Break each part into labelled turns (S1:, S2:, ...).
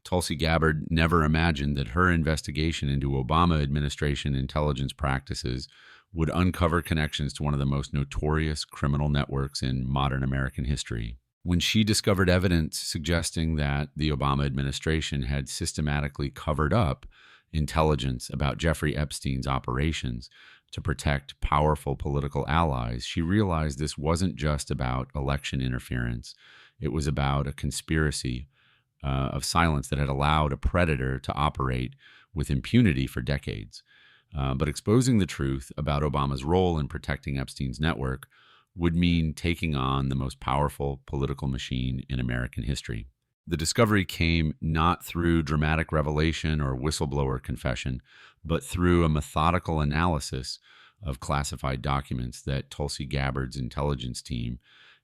S1: Tulsi Gabbard never imagined that her investigation into Obama administration intelligence practices would uncover connections to one of the most notorious criminal networks in modern American history. When she discovered evidence suggesting that the Obama administration had systematically covered up intelligence about Jeffrey Epstein's operations to protect powerful political allies, she realized this wasn't just about election interference. It was about a conspiracy of silence that had allowed a predator to operate with impunity for decades. But exposing the truth about Obama's role in protecting Epstein's network would mean taking on the most powerful political machine in American history. The discovery came not through dramatic revelation or whistleblower confession, but through a methodical analysis of classified documents that Tulsi Gabbard's intelligence team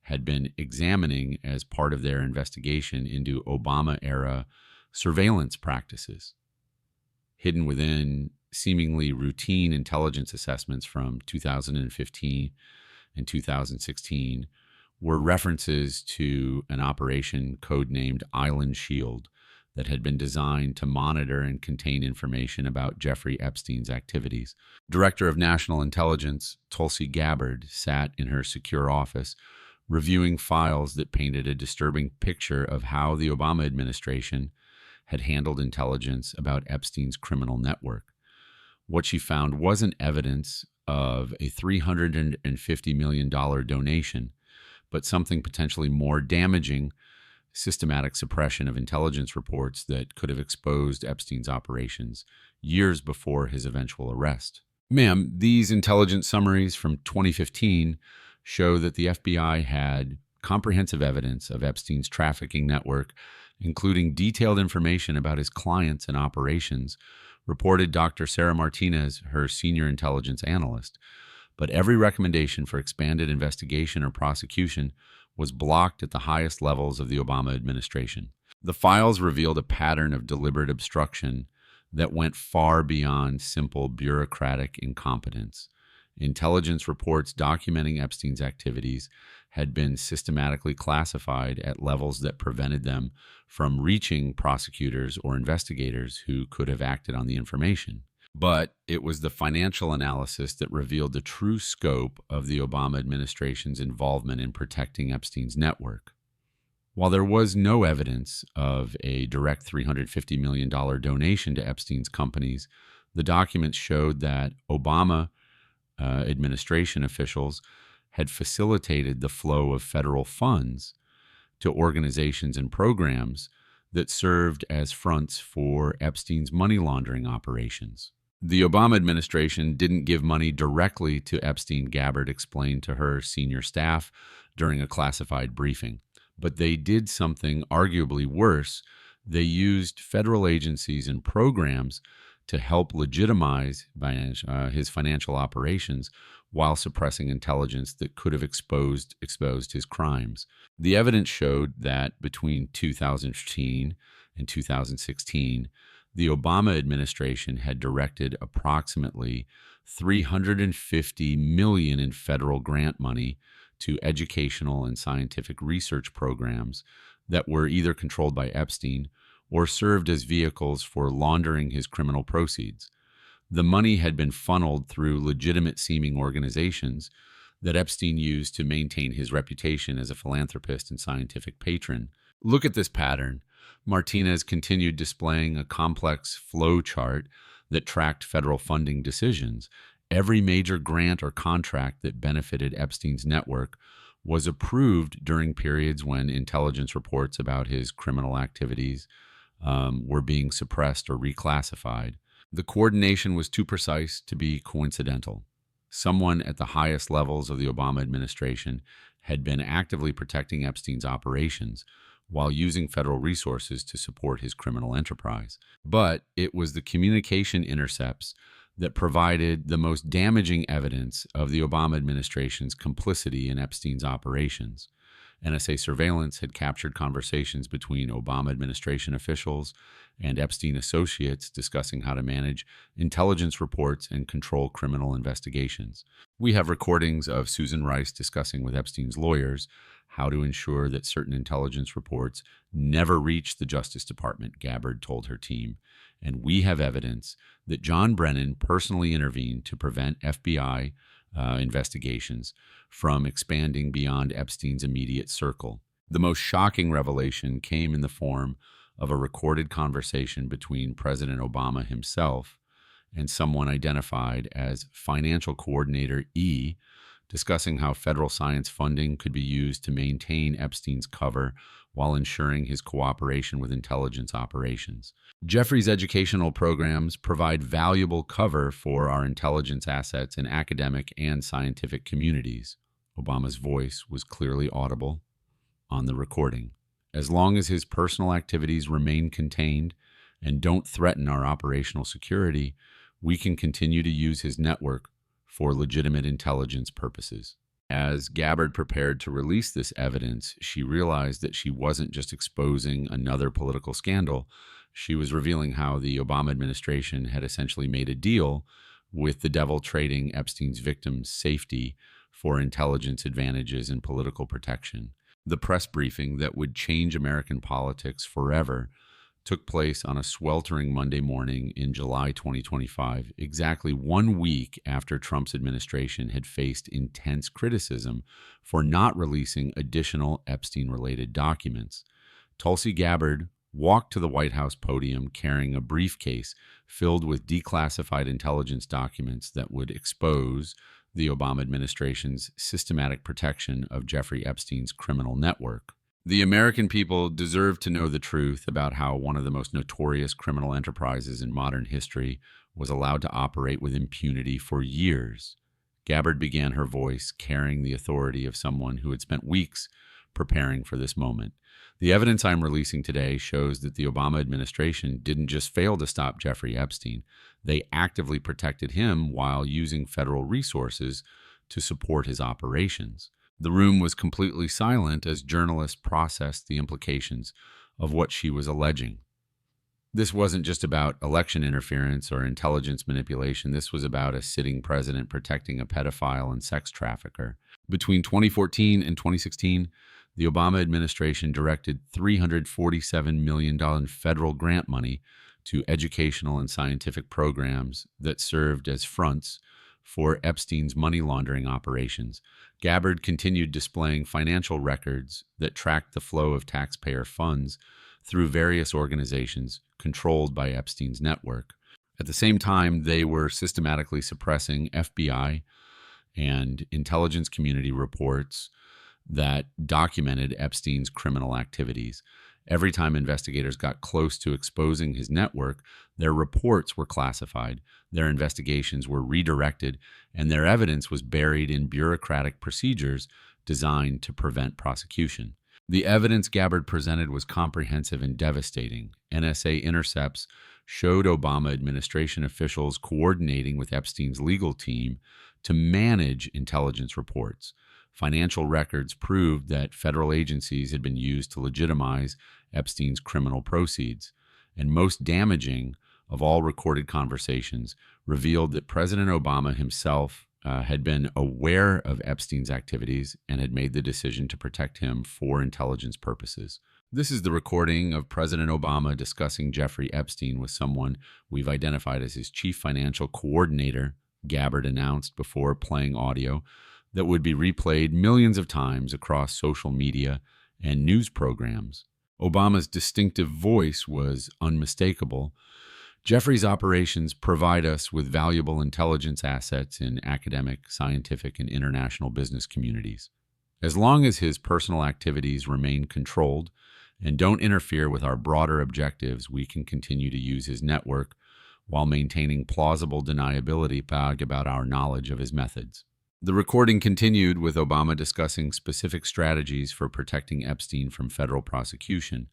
S1: had been examining as part of their investigation into Obama-era surveillance practices. Hidden within seemingly routine intelligence assessments from 2015 and 2016 were references to an operation codenamed Island Shield that had been designed to monitor and contain information about Jeffrey Epstein's activities. Director of National Intelligence Tulsi Gabbard sat in her secure office reviewing files that painted a disturbing picture of how the Obama administration had handled intelligence about Epstein's criminal network. What she found wasn't evidence of a $350 million donation, but something potentially more damaging: systematic suppression of intelligence reports that could have exposed Epstein's operations years before his eventual arrest. Ma'am, these intelligence summaries from 2015 show that the FBI had comprehensive evidence of Epstein's trafficking network, including detailed information about his clients and operations, reported Dr. Sarah Martinez, her senior intelligence analyst. But every recommendation for expanded investigation or prosecution was blocked at the highest levels of the Obama administration. The files revealed a pattern of deliberate obstruction that went far beyond simple bureaucratic incompetence. Intelligence reports documenting Epstein's activities had been systematically classified at levels that prevented them from reaching prosecutors or investigators who could have acted on the information. But it was the financial analysis that revealed the true scope of the Obama administration's involvement in protecting Epstein's network. While there was no evidence of a direct $350 million donation to Epstein's companies, the documents showed that Obama administration officials had facilitated the flow of federal funds to organizations and programs that served as fronts for Epstein's money laundering operations. The Obama administration didn't give money directly to Epstein, Gabbard explained to her senior staff during a classified briefing. But they did something arguably worse. They used federal agencies and programs to help legitimize his financial operations while suppressing intelligence that could have exposed his crimes. The evidence showed that between 2015 and 2016, the Obama administration had directed approximately $350 million in federal grant money to educational and scientific research programs that were either controlled by Epstein or served as vehicles for laundering his criminal proceeds. The money had been funneled through legitimate-seeming organizations that Epstein used to maintain his reputation as a philanthropist and scientific patron. Look at this pattern. Martinez continued displaying a complex flow chart that tracked federal funding decisions. Every major grant or contract that benefited Epstein's network was approved during periods when intelligence reports about his criminal activities were being suppressed or reclassified. The coordination was too precise to be coincidental. Someone at the highest levels of the Obama administration had been actively protecting Epstein's operations while using federal resources to support his criminal enterprise. But it was the communication intercepts that provided the most damaging evidence of the Obama administration's complicity in Epstein's operations. NSA surveillance had captured conversations between Obama administration officials and Epstein associates discussing how to manage intelligence reports and control criminal investigations. We have recordings of Susan Rice discussing with Epstein's lawyers how to ensure that certain intelligence reports never reach the Justice Department, Gabbard told her team. And we have evidence that John Brennan personally intervened to prevent FBI investigations from expanding beyond Epstein's immediate circle. The most shocking revelation came in the form of a recorded conversation between President Obama himself and someone identified as Financial Coordinator E, discussing how federal science funding could be used to maintain Epstein's cover while ensuring his cooperation with intelligence operations. Jeffrey's educational programs provide valuable cover for our intelligence assets in academic and scientific communities. Obama's voice was clearly audible on the recording. As long as his personal activities remain contained and don't threaten our operational security, we can continue to use his network for legitimate intelligence purposes. As Gabbard prepared to release this evidence, she realized that she wasn't just exposing another political scandal. She was revealing how the Obama administration had essentially made a deal with the devil, trading Epstein's victims' safety for intelligence advantages and political protection. The press briefing that would change American politics forever took place on a sweltering Monday morning in July 2025, exactly 1 week after Trump's administration had faced intense criticism for not releasing additional Epstein-related documents. Tulsi Gabbard walked to the White House podium carrying a briefcase filled with declassified intelligence documents that would expose the Obama administration's systematic protection of Jeffrey Epstein's criminal network. The American people deserve to know the truth about how one of the most notorious criminal enterprises in modern history was allowed to operate with impunity for years. Gabbard began her voice carrying the authority of someone who had spent weeks preparing for this moment. The evidence I'm releasing today shows that the Obama administration didn't just fail to stop Jeffrey Epstein. They actively protected him while using federal resources to support his operations. The room was completely silent as journalists processed the implications of what she was alleging. This wasn't just about election interference or intelligence manipulation. This was about a sitting president protecting a pedophile and sex trafficker. Between 2014 and 2016, the Obama administration directed $347 million federal grant money to educational and scientific programs that served as fronts for Epstein's money laundering operations. Gabbard continued displaying financial records that tracked the flow of taxpayer funds through various organizations controlled by Epstein's network. At the same time, they were systematically suppressing FBI and intelligence community reports that documented Epstein's criminal activities. Every time investigators got close to exposing his network, their reports were classified, their investigations were redirected, and their evidence was buried in bureaucratic procedures designed to prevent prosecution. The evidence Gabbard presented was comprehensive and devastating. NSA intercepts showed Obama administration officials coordinating with Epstein's legal team to manage intelligence reports. Financial records proved that federal agencies had been used to legitimize Epstein's criminal proceeds. And most damaging of all recorded conversations revealed that President Obama himself had been aware of Epstein's activities and had made the decision to protect him for intelligence purposes. This is the recording of President Obama discussing Jeffrey Epstein with someone we've identified as his chief financial coordinator, Gabbard announced before playing audio that would be replayed millions of times across social media and news programs. Obama's distinctive voice was unmistakable. Jeffrey's operations provide us with valuable intelligence assets in academic, scientific, and international business communities. As long as his personal activities remain controlled and don't interfere with our broader objectives, we can continue to use his network while maintaining plausible deniability about our knowledge of his methods. The recording continued with Obama discussing specific strategies for protecting Epstein from federal prosecution,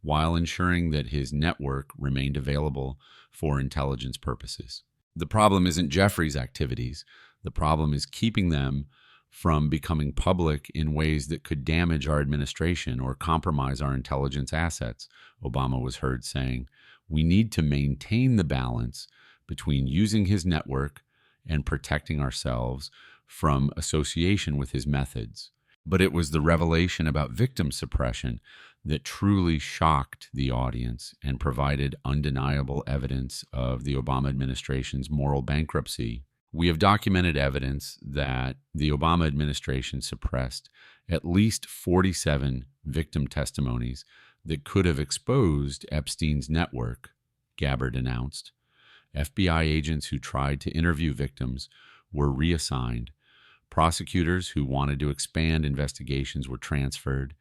S1: while ensuring that his network remained available for intelligence purposes. The problem isn't Jeffrey's activities. The problem is keeping them from becoming public in ways that could damage our administration or compromise our intelligence assets, Obama was heard saying. We need to maintain the balance between using his network and protecting ourselves from association with his methods. But it was the revelation about victim suppression that truly shocked the audience and provided undeniable evidence of the Obama administration's moral bankruptcy. We have documented evidence that the Obama administration suppressed at least 47 victim testimonies that could have exposed Epstein's network, Gabbard announced. FBI agents who tried to interview victims were reassigned. Prosecutors who wanted to expand investigations were transferred,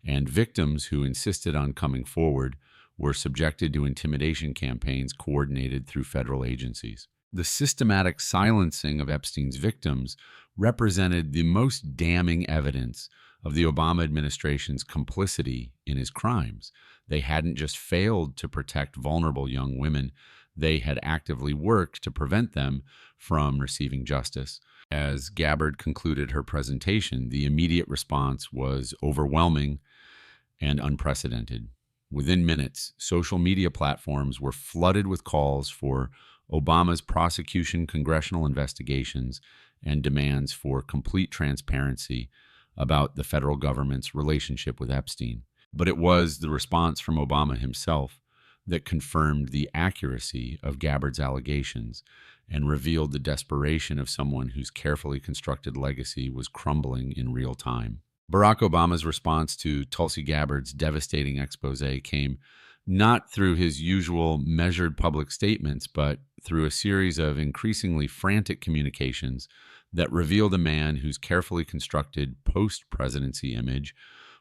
S1: and victims who insisted on coming forward were subjected to intimidation campaigns coordinated through federal agencies. The systematic silencing of Epstein's victims represented the most damning evidence of the Obama administration's complicity in his crimes. They hadn't just failed to protect vulnerable young women, they had actively worked to prevent them from receiving justice. As Gabbard concluded her presentation, the immediate response was overwhelming and unprecedented. Within minutes, social media platforms were flooded with calls for Obama's prosecution, congressional investigations, and demands for complete transparency about the federal government's relationship with Epstein. But it was the response from Obama himself that confirmed the accuracy of Gabbard's allegations and revealed the desperation of someone whose carefully constructed legacy was crumbling in real time. Barack Obama's response to Tulsi Gabbard's devastating expose came not through his usual measured public statements, but through a series of increasingly frantic communications that revealed a man whose carefully constructed post-presidency image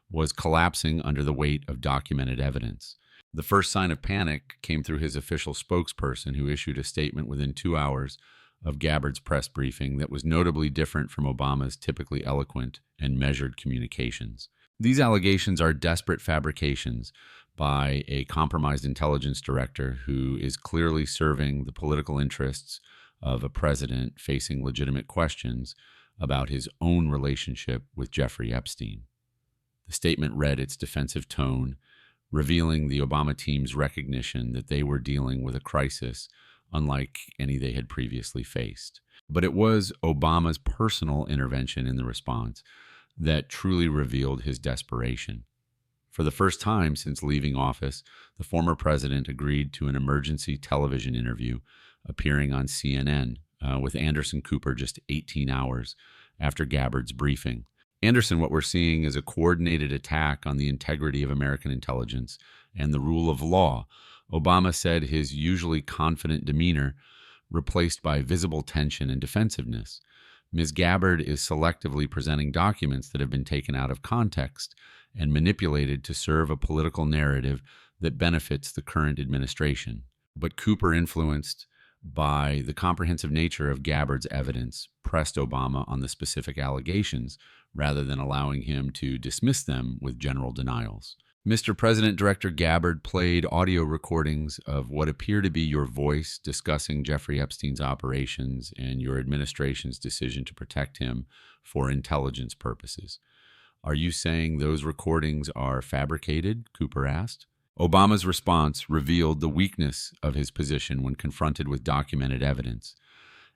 S1: was collapsing under the weight of documented evidence. The first sign of panic came through his official spokesperson, who issued a statement within 2 hours of Gabbard's press briefing that was notably different from Obama's typically eloquent and measured communications. These allegations are desperate fabrications by a compromised intelligence director who is clearly serving the political interests of a president facing legitimate questions about his own relationship with Jeffrey Epstein. The statement read its defensive tone, revealing the Obama team's recognition that they were dealing with a crisis unlike any they had previously faced. But it was Obama's personal intervention in the response that truly revealed his desperation. For the first time since leaving office, the former president agreed to an emergency television interview appearing on CNN with Anderson Cooper just 18 hours after Gabbard's briefing. Anderson, what we're seeing is a coordinated attack on the integrity of American intelligence and the rule of law. Obama said his usually confident demeanor replaced by visible tension and defensiveness. Ms. Gabbard is selectively presenting documents that have been taken out of context and manipulated to serve a political narrative that benefits the current administration. But Cooper, influenced by the comprehensive nature of Gabbard's evidence, pressed Obama on the specific allegations rather than allowing him to dismiss them with general denials. Mr. President, Director Gabbard played audio recordings of what appear to be your voice discussing Jeffrey Epstein's operations and your administration's decision to protect him for intelligence purposes. Are you saying those recordings are fabricated? Cooper asked. Obama's response revealed the weakness of his position when confronted with documented evidence.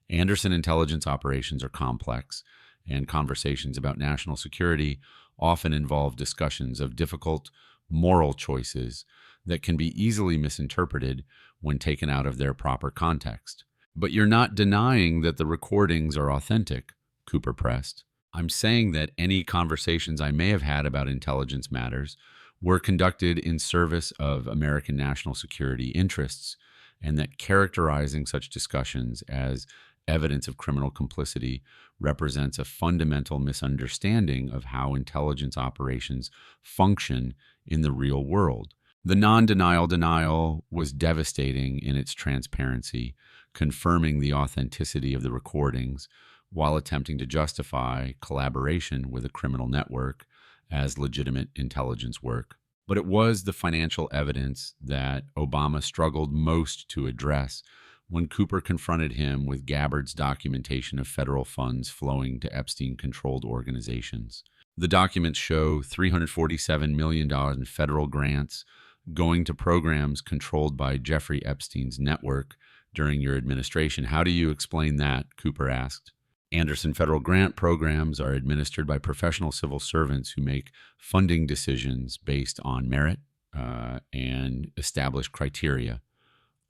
S1: Anderson intelligence operations are complex, and conversations about national security often involve discussions of difficult moral choices that can be easily misinterpreted when taken out of their proper context. But you're not denying that the recordings are authentic, Cooper pressed. I'm saying that any conversations I may have had about intelligence matters were conducted in service of American national security interests, and that characterizing such discussions as evidence of criminal complicity represents a fundamental misunderstanding of how intelligence operations function in the real world. The non-denial denial was devastating in its transparency, confirming the authenticity of the recordings while attempting to justify collaboration with a criminal network as legitimate intelligence work. But it was the financial evidence that Obama struggled most to address when Cooper confronted him with Gabbard's documentation of federal funds flowing to Epstein-controlled organizations. The documents show $347 million in federal grants going to programs controlled by Jeffrey Epstein's network during your administration. How do you explain that? Cooper asked. Anderson federal grant programs are administered by professional civil servants who make funding decisions based on merit and established criteria.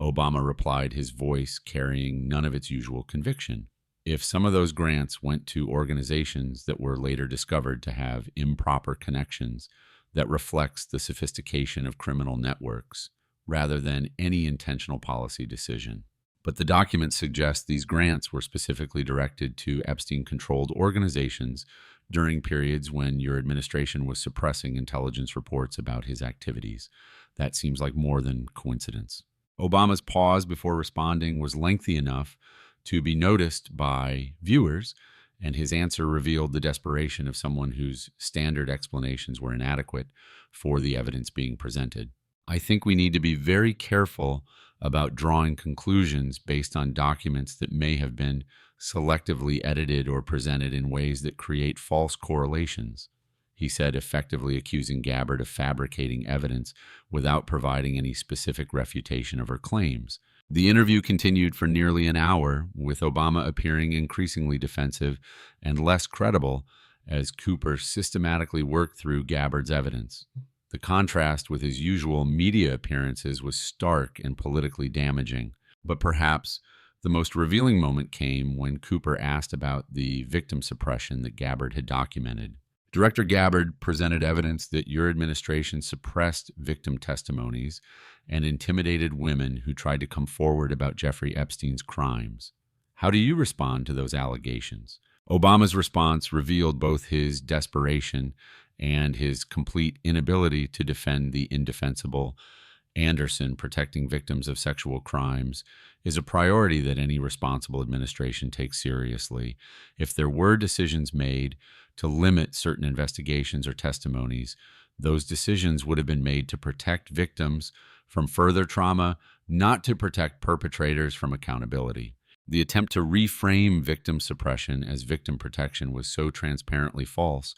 S1: Obama replied, his voice carrying none of its usual conviction. If some of those grants went to organizations that were later discovered to have improper connections, that reflects the sophistication of criminal networks rather than any intentional policy decision. But the documents suggest these grants were specifically directed to Epstein-controlled organizations during periods when your administration was suppressing intelligence reports about his activities. That seems like more than coincidence. Obama's pause before responding was lengthy enough to be noticed by viewers, and his answer revealed the desperation of someone whose standard explanations were inadequate for the evidence being presented. I think we need to be very careful about drawing conclusions based on documents that may have been selectively edited or presented in ways that create false correlations, he said, effectively accusing Gabbard of fabricating evidence without providing any specific refutation of her claims. The interview continued for nearly an hour, with Obama appearing increasingly defensive and less credible as Cooper systematically worked through Gabbard's evidence. The contrast with his usual media appearances was stark and politically damaging, but perhaps the most revealing moment came when Cooper asked about the victim suppression that Gabbard had documented. Director Gabbard presented evidence that your administration suppressed victim testimonies and intimidated women who tried to come forward about Jeffrey Epstein's crimes. How do you respond to those allegations? Obama's response revealed both his desperation and his complete inability to defend the indefensible. Anderson, protecting victims of sexual crimes, is a priority that any responsible administration takes seriously. If there were decisions made to limit certain investigations or testimonies, those decisions would have been made to protect victims from further trauma, not to protect perpetrators from accountability. The attempt to reframe victim suppression as victim protection was so transparently false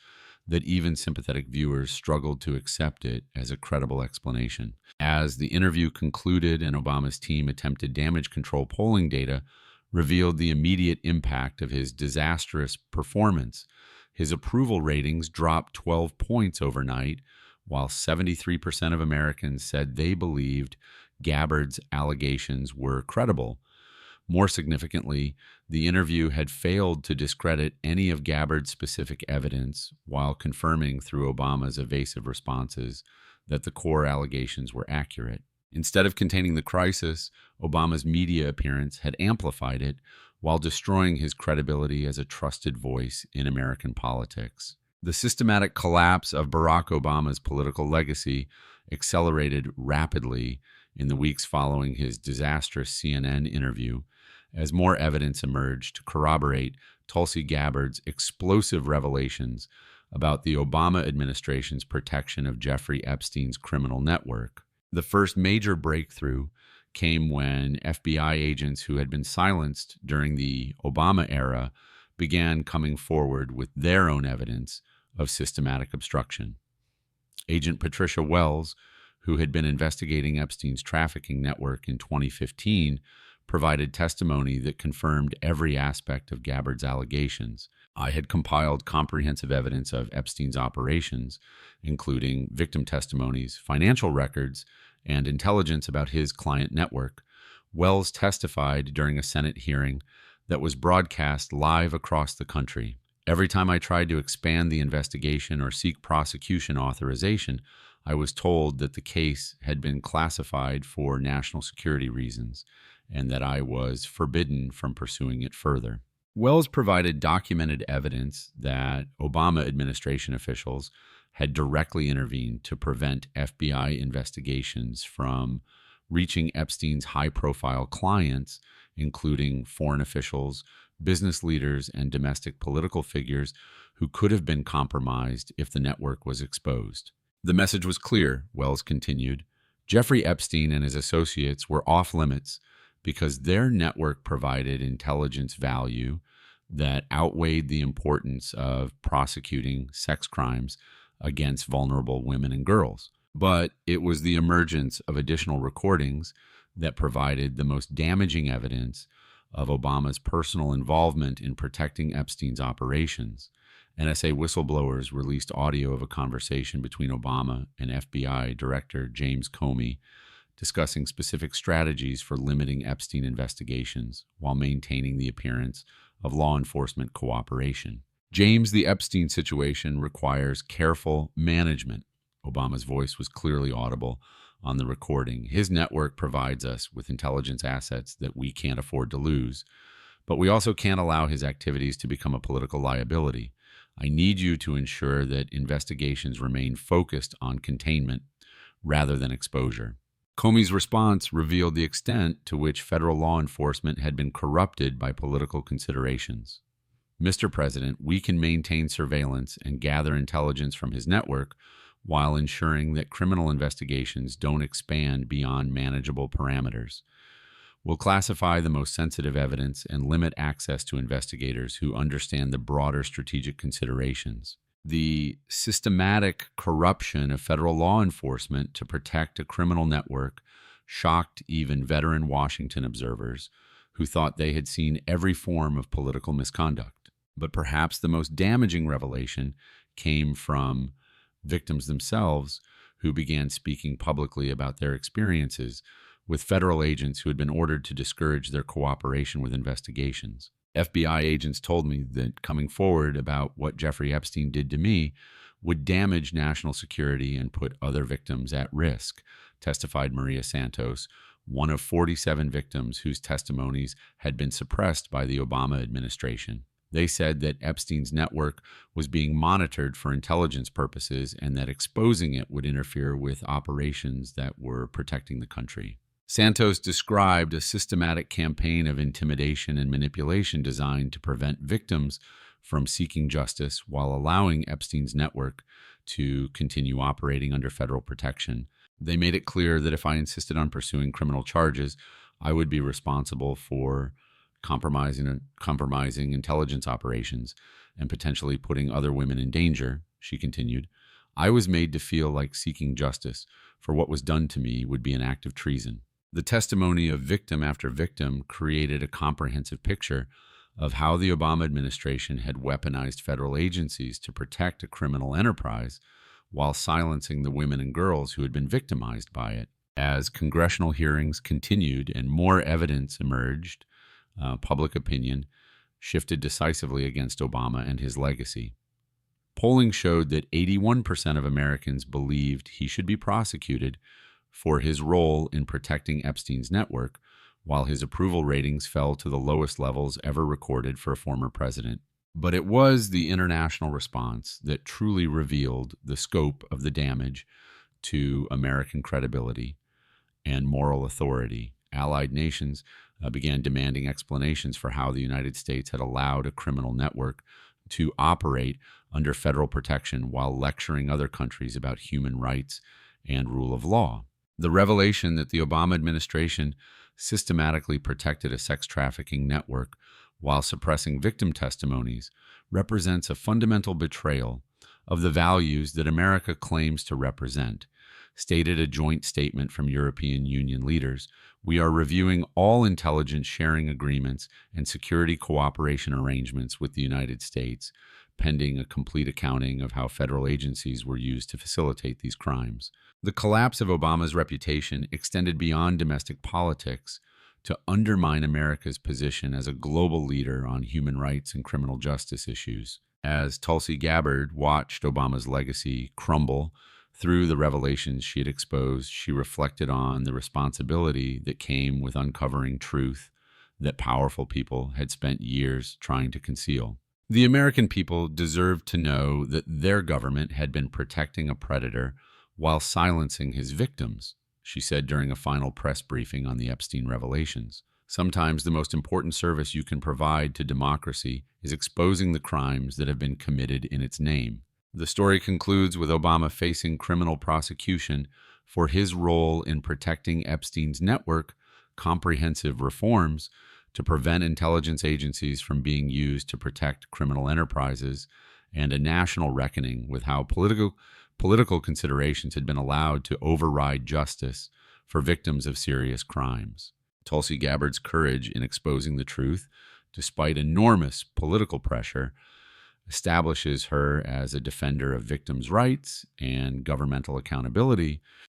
S1: that even sympathetic viewers struggled to accept it as a credible explanation. As the interview concluded and Obama's team attempted damage control polling data revealed the immediate impact of his disastrous performance, his approval ratings dropped 12 points overnight, while 73% of Americans said they believed Gabbard's allegations were credible. More significantly, the interview had failed to discredit any of Gabbard's specific evidence while confirming through Obama's evasive responses that the core allegations were accurate. Instead of containing the crisis, Obama's media appearance had amplified it while destroying his credibility as a trusted voice in American politics. The systematic collapse of Barack Obama's political legacy accelerated rapidly in the weeks following his disastrous CNN interview, as more evidence emerged to corroborate Tulsi Gabbard's explosive revelations about the Obama administration's protection of Jeffrey Epstein's criminal network. The first major breakthrough came when FBI agents who had been silenced during the Obama era began coming forward with their own evidence of systematic obstruction. Agent Patricia Wells, who had been investigating Epstein's trafficking network in 2015, provided testimony that confirmed every aspect of Gabbard's allegations. I had compiled comprehensive evidence of Epstein's operations, including victim testimonies, financial records, and intelligence about his client network. Wells testified during a Senate hearing that was broadcast live across the country. Every time I tried to expand the investigation or seek prosecution authorization, I was told that the case had been classified for national security reasons and that I was forbidden from pursuing it further. Wells provided documented evidence that Obama administration officials had directly intervened to prevent FBI investigations from reaching Epstein's high-profile clients, including foreign officials, business leaders, and domestic political figures who could have been compromised if the network was exposed. The message was clear, Wells continued. Jeffrey Epstein and his associates were off limits because their network provided intelligence value that outweighed the importance of prosecuting sex crimes against vulnerable women and girls. But it was the emergence of additional recordings that provided the most damaging evidence of Obama's personal involvement in protecting Epstein's operations. NSA whistleblowers released audio of a conversation between Obama and FBI Director James Comey discussing specific strategies for limiting Epstein investigations while maintaining the appearance of law enforcement cooperation. James, the Epstein situation requires careful management. Obama's voice was clearly audible on the recording. His network provides us with intelligence assets that we can't afford to lose, but we also can't allow his activities to become a political liability. I need you to ensure that investigations remain focused on containment rather than exposure. Comey's response revealed the extent to which federal law enforcement had been corrupted by political considerations. Mr. President, we can maintain surveillance and gather intelligence from his network while ensuring that criminal investigations don't expand beyond manageable parameters. We'll classify the most sensitive evidence and limit access to investigators who understand the broader strategic considerations. The systematic corruption of federal law enforcement to protect a criminal network shocked even veteran Washington observers who thought they had seen every form of political misconduct. But perhaps the most damaging revelation came from victims themselves, who began speaking publicly about their experiences with federal agents who had been ordered to discourage their cooperation with investigations. FBI agents told me that coming forward about what Jeffrey Epstein did to me would damage national security and put other victims at risk, testified Maria Santos, one of 47 victims whose testimonies had been suppressed by the Obama administration. They said that Epstein's network was being monitored for intelligence purposes and that exposing it would interfere with operations that were protecting the country. Santos described a systematic campaign of intimidation and manipulation designed to prevent victims from seeking justice while allowing Epstein's network to continue operating under federal protection. They made it clear that if I insisted on pursuing criminal charges, I would be responsible for compromising intelligence operations and potentially putting other women in danger, she continued. I was made to feel like seeking justice for what was done to me would be an act of treason. The testimony of victim after victim created a comprehensive picture of how the Obama administration had weaponized federal agencies to protect a criminal enterprise while silencing the women and girls who had been victimized by it. As congressional hearings continued and more evidence emerged, public opinion shifted decisively against Obama and his legacy. Polling showed that 81% of Americans believed he should be prosecuted for his role in protecting Epstein's network, while his approval ratings fell to the lowest levels ever recorded for a former president. But it was the international response that truly revealed the scope of the damage to American credibility and moral authority. Allied nations began demanding explanations for how the United States had allowed a criminal network to operate under federal protection while lecturing other countries about human rights and rule of law. The revelation that the Obama administration systematically protected a sex trafficking network while suppressing victim testimonies represents a fundamental betrayal of the values that America claims to represent. Stated a joint statement from European Union leaders, we are reviewing all intelligence sharing agreements and security cooperation arrangements with the United States, pending a complete accounting of how federal agencies were used to facilitate these crimes. The collapse of Obama's reputation extended beyond domestic politics to undermine America's position as a global leader on human rights and criminal justice issues. As Tulsi Gabbard watched Obama's legacy crumble through the revelations she had exposed, she reflected on the responsibility that came with uncovering truth that powerful people had spent years trying to conceal. The American people deserved to know that their government had been protecting a predator while silencing his victims, she said during a final press briefing on the Epstein revelations. Sometimes the most important service you can provide to democracy is exposing the crimes that have been committed in its name. The story concludes with Obama facing criminal prosecution for his role in protecting Epstein's network, comprehensive reforms to prevent intelligence agencies from being used to protect criminal enterprises, and a national reckoning with how political considerations had been allowed to override justice for victims of serious crimes. Tulsi Gabbard's courage in exposing the truth, despite enormous political pressure, establishes her as a defender of victims' rights and governmental accountability,